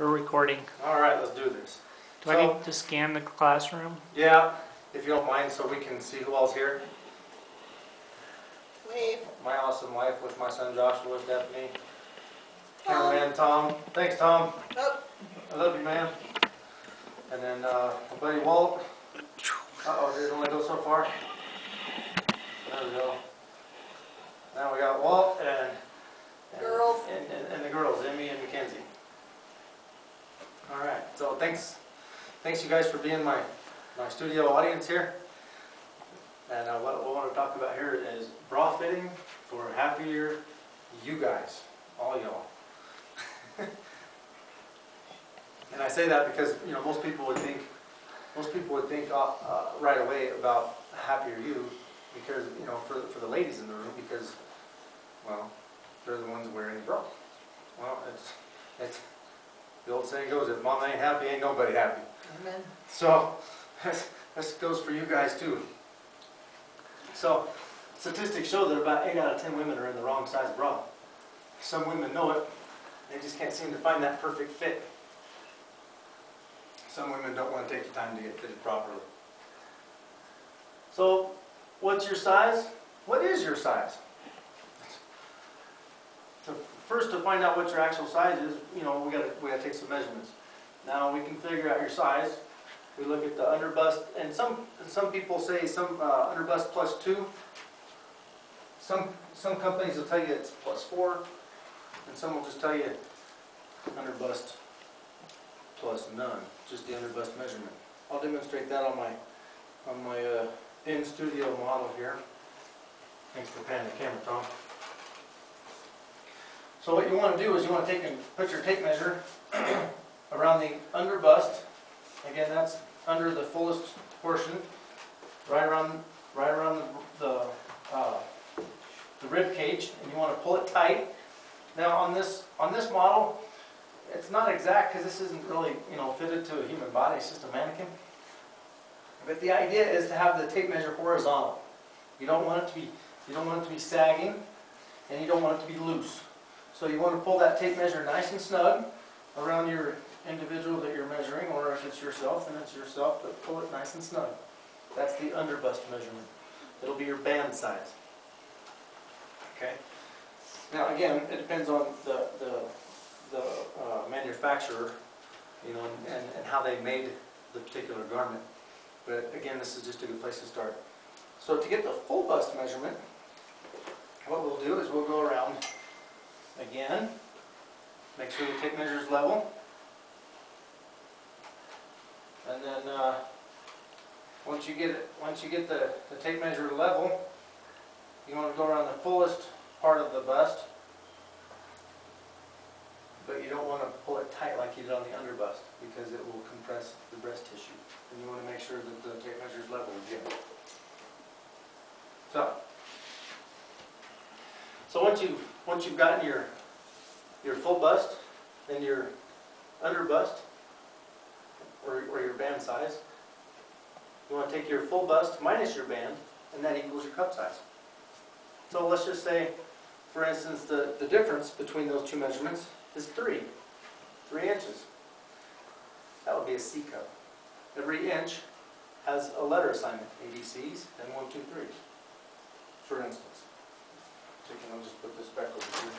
We're recording. All right, let's do this. Do I need to scan the classroom? Yeah, if you don't mind, so we can see who else here. Wave. My awesome wife with my son Joshua, Stephanie. Cameraman Tom. Thanks, Tom. Oh, I love you, man. And then my buddy Walt. Uh-oh, did it only go so far? There we go. Now we got Walt and Girls. and the girls, Emmy and Mackenzie. All right, so thanks you guys for being my studio audience here. And what we want to talk about here is bra fitting for happier you guys, all y'all. And I say that because most people would think right away about happier you, because for the ladies in the room, because well, they're the ones wearing the bra. Well, it's the old saying goes, if mom ain't happy, ain't nobody happy. amen. So this goes for you guys too. So statistics show that about 8 out of 10 women are in the wrong size bra. Some women know it, they just can't seem to find that perfect fit. Some women don't want to take the time to get fitted properly. So what's your size? What is your size? So first, to find out what your actual size is, we gotta take some measurements. Now we can figure out your size. We look at the underbust, and some people say underbust +2. Some companies will tell you it's +4, and some will just tell you underbust plus none, just the underbust measurement. I'll demonstrate that on my in-studio model here. Thanks for panning the camera, Tom. So what you want to do is you want to put your tape measure around the underbust. Again, that's under the fullest portion, right around the rib cage, and you want to pull it tight. Now on this model, it's not exact because this isn't really fitted to a human body. It's just a mannequin. But the idea is to have the tape measure horizontal. You don't want it to be sagging, and you don't want it to be loose. So you want to pull that tape measure nice and snug around your individual that you're measuring, or if it's yourself, then it's yourself, but pull it nice and snug. That's the underbust measurement. It'll be your band size. Okay. Now again, it depends on the manufacturer, and how they made the particular garment. But again, this is just a good place to start. So to get the full bust measurement, what we'll do is we'll go around again, make sure the tape measure is level, and then once you get the tape measure level, you want to go around the fullest part of the bust, but you don't want to pull it tight like you did on the underbust, because it will compress the breast tissue, and you want to make sure that the tape measure is level again. So once you've gotten your full bust and your underbust, or your band size, you want to take your full bust minus your band, and that equals your cup size. So let's just say, for instance, the difference between those two measurements is 3 inches. That would be a C cup. Every inch has a letter assignment, ABCs and 1, 2, 3s, for instance. So I'll just put this back over here.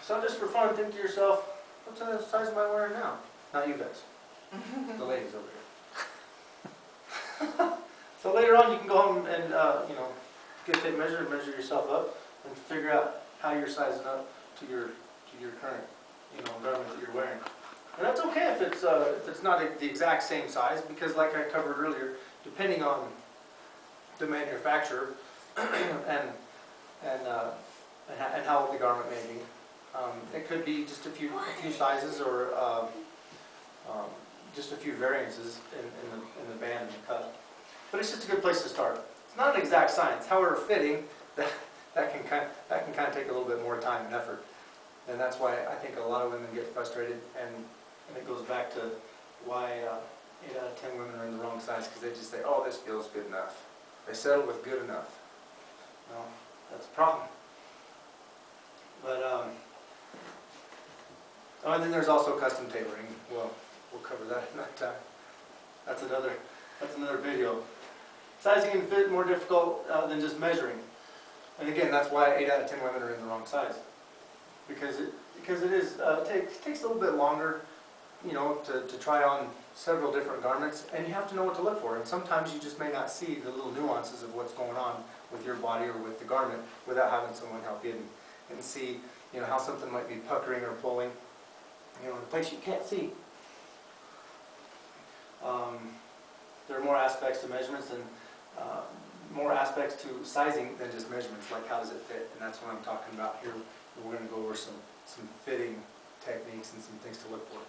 So just for fun, think to yourself, what size am I wearing now? Not you guys, the ladies over here. So later on, you can go home and get a tape measure and measure yourself up, and figure out how you're sizing up to your current garment that you're wearing. And that's okay if it's not the exact same size, because like I covered earlier, depending on the manufacturer and how old the garment may be, it could be just a few sizes, or just a few variances in the band and the cut. But it's just a good place to start. It's not an exact science. However, fitting that can kind of take a little bit more time and effort, and that's why I think a lot of women get frustrated, and it goes back to why 8 out of 10 women are in the wrong size, because they just say, "Oh, this feels good enough." They settle with good enough. No, that's a problem. But Oh, and then there's also custom tailoring. Well, we'll cover that another time. That's another video. Sizing and fit more difficult than just measuring. And again, that's why 8 out of 10 women are in the wrong size. Because it takes a little bit longer, you know, to try on several different garments, and you have to know what to look for. And sometimes you just may not see the little nuances of what's going on with your body or with the garment without having someone help you and see, you know, how something might be puckering or pulling, you know, in a place you can't see. There are more aspects to measurements and more aspects to sizing than just measurements, like how does it fit, and that's what I'm talking about here. We're going to go over some fitting techniques and some things to look for.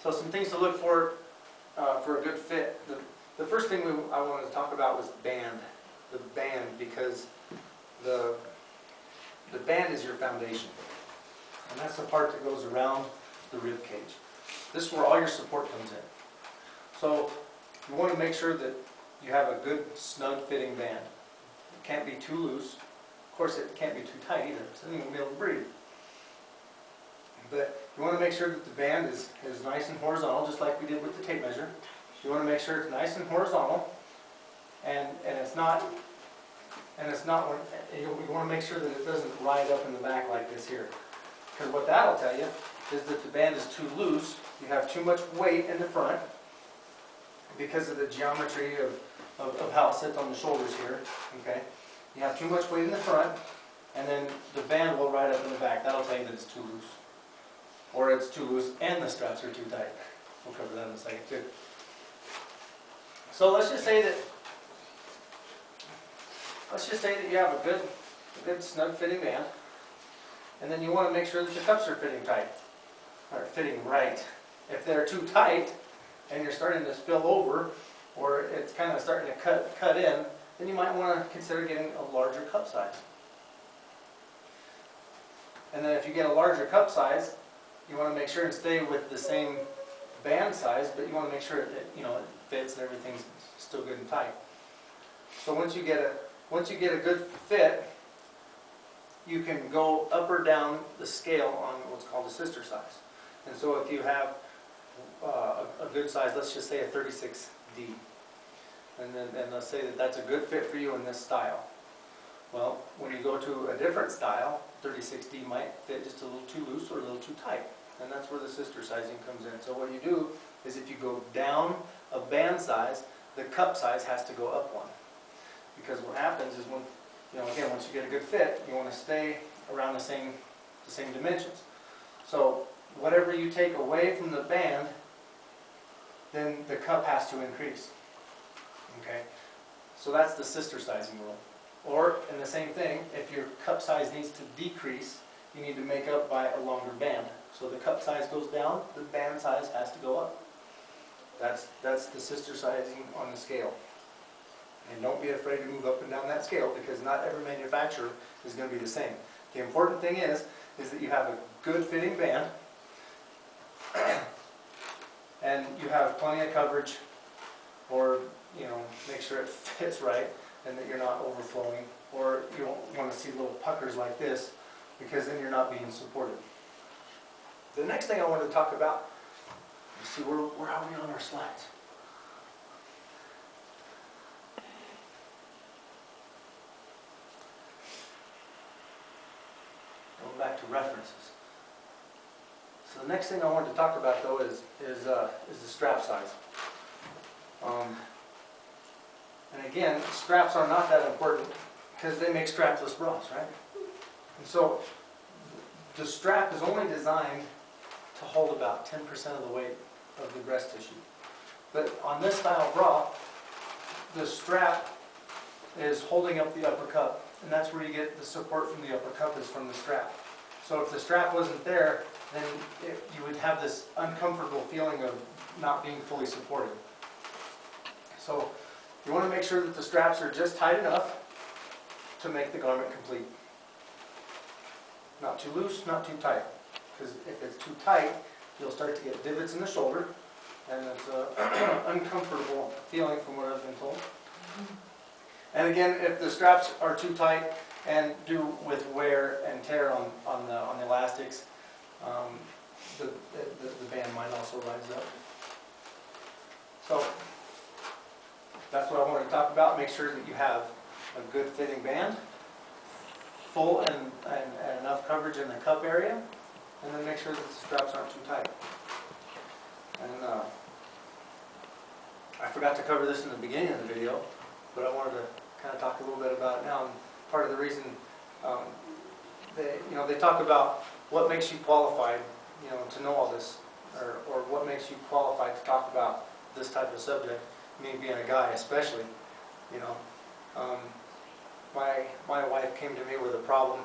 So some things to look for a good fit. The first thing I wanted to talk about was band. The band, because the band is your foundation. And that's the part that goes around the rib cage. This is where all your support comes in. So you want to make sure that you have a good, snug fitting band. It can't be too loose. Of course, it can't be too tight either, so then you won't be able to breathe. But you want to make sure that the band is nice and horizontal, just like we did with the tape measure. You want to make sure it's nice and horizontal, and it's not. You want to make sure that it doesn't ride up in the back like this here, because what that'll tell you is that the band is too loose. You have too much weight in the front because of the geometry of how it sits on the shoulders here. Okay, you have too much weight in the front, and then the band will ride up in the back. That'll tell you that it's too loose. Or it's too loose and the straps are too tight. We'll cover that in a second too. So let's just say that you have a good snug fitting band, and then you want to make sure that the cups are fitting tight, or fitting right. If they're too tight and you're starting to spill over, or it's kind of starting to cut in, then you might want to consider getting a larger cup size. And then if you get a larger cup size, you want to make sure and stay with the same band size, but you want to make sure that it fits and everything's still good and tight. So once you get a good fit, you can go up or down the scale on what's called a sister size. And so if you have a good size, let's just say a 36D, and let's say that that's a good fit for you in this style. Well, when you go to a different style, 36D might fit just a little too loose or a little too tight. And that's where the sister sizing comes in. So what you do is if you go down a band size, the cup size has to go up one. Because what happens is when, again, once you get a good fit, you want to stay around the same dimensions. So whatever you take away from the band, then the cup has to increase. Okay? So that's the sister sizing rule. Or, in the same thing, if your cup size needs to decrease, you need to make up by a longer band. So the cup size goes down, the band size has to go up. That's the sister sizing on the scale. And don't be afraid to move up and down that scale, because not every manufacturer is going to be the same. The important thing is that you have a good fitting band, and you have plenty of coverage, or make sure it fits right, and that you're not overflowing, or you don't want to see little puckers like this, because then you're not being supported. The next thing I want to talk about, let's see, where are we on our slides? Going back to references. So the next thing I wanted to talk about, though, is the strap size. And again, straps are not that important because they make strapless bras, right? And so the strap is only designed to hold about 10% of the weight of the breast tissue. But on this style bra, the strap is holding up the upper cup, and that's where you get the support from the upper cup, is from the strap. So if the strap wasn't there, then you would have this uncomfortable feeling of not being fully supported. So you want to make sure that the straps are just tight enough to make the garment complete. Not too loose, not too tight. Because if it's too tight, you'll start to get divots in the shoulder, and it's an uncomfortable feeling from what I've been told. And again, if the straps are too tight and do with wear and tear on the elastics, the band might also rise up. So that's what I wanted to talk about. Make sure that you have a good fitting band, full and enough coverage in the cup area, and then make sure that the straps aren't too tight. And I forgot to cover this in the beginning of the video, but I wanted to kind of talk a little bit about it now. And part of the reason they talk about what makes you qualified, to know all this, or what makes you qualified to talk about this type of subject. Me being a guy, especially, my wife came to me with a problem,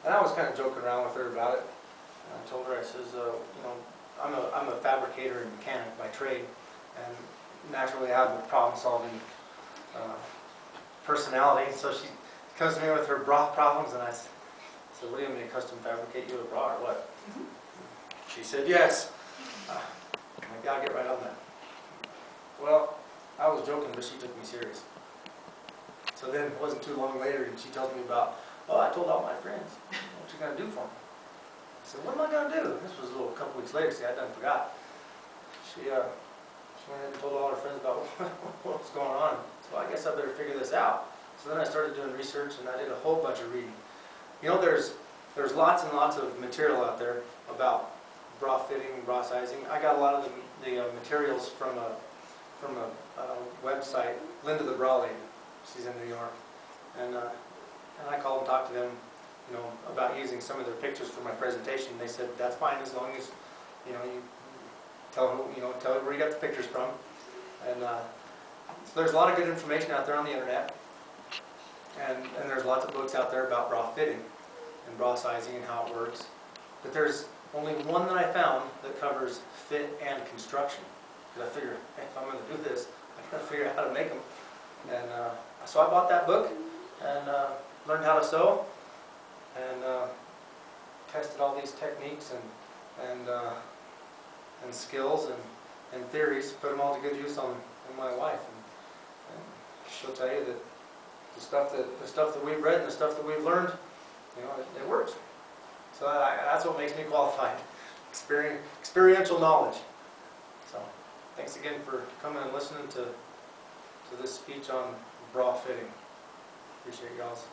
and I was kind of joking around with her about it. And I told her, I says, I'm a fabricator and mechanic by trade, and naturally I have a problem-solving personality. So she comes to me with her bra problems, and I said, "What do you want me to custom fabricate you a bra or what?" She said, "Yes." I'm like, "Yeah, I'll get right on that." Well, I was joking, but she took me serious. So then it wasn't too long later, and she tells me about, "Oh, I told all my friends. What you gonna do for me?" I said, "What am I gonna do?" This was a couple weeks later. See, I done forgot. She went ahead and told all her friends about what was going on. So I guess I better figure this out. So then I started doing research, and I did a whole bunch of reading. There's lots and lots of material out there about bra fitting, bra sizing. I got a lot of the materials from a website, Linda the Bra Lady. She's in New York, and I called and talked to them, about using some of their pictures for my presentation. They said that's fine as long as you tell her where you got the pictures from. And so there's a lot of good information out there on the internet, and there's lots of books out there about bra fitting and bra sizing and how it works. But there's only one that I found that covers fit and construction. Because I figured, hey, if I'm going to do this, I've got to figure out how to make them. And so I bought that book and learned how to sew, and tested all these techniques and skills and theories, put them all to good use on my wife. And she'll tell you that the stuff that we've read and the stuff that we've learned, it works. So that's what makes me qualified. Experiential knowledge. So thanks again for coming and listening to this speech on bra fitting. Appreciate y'all's.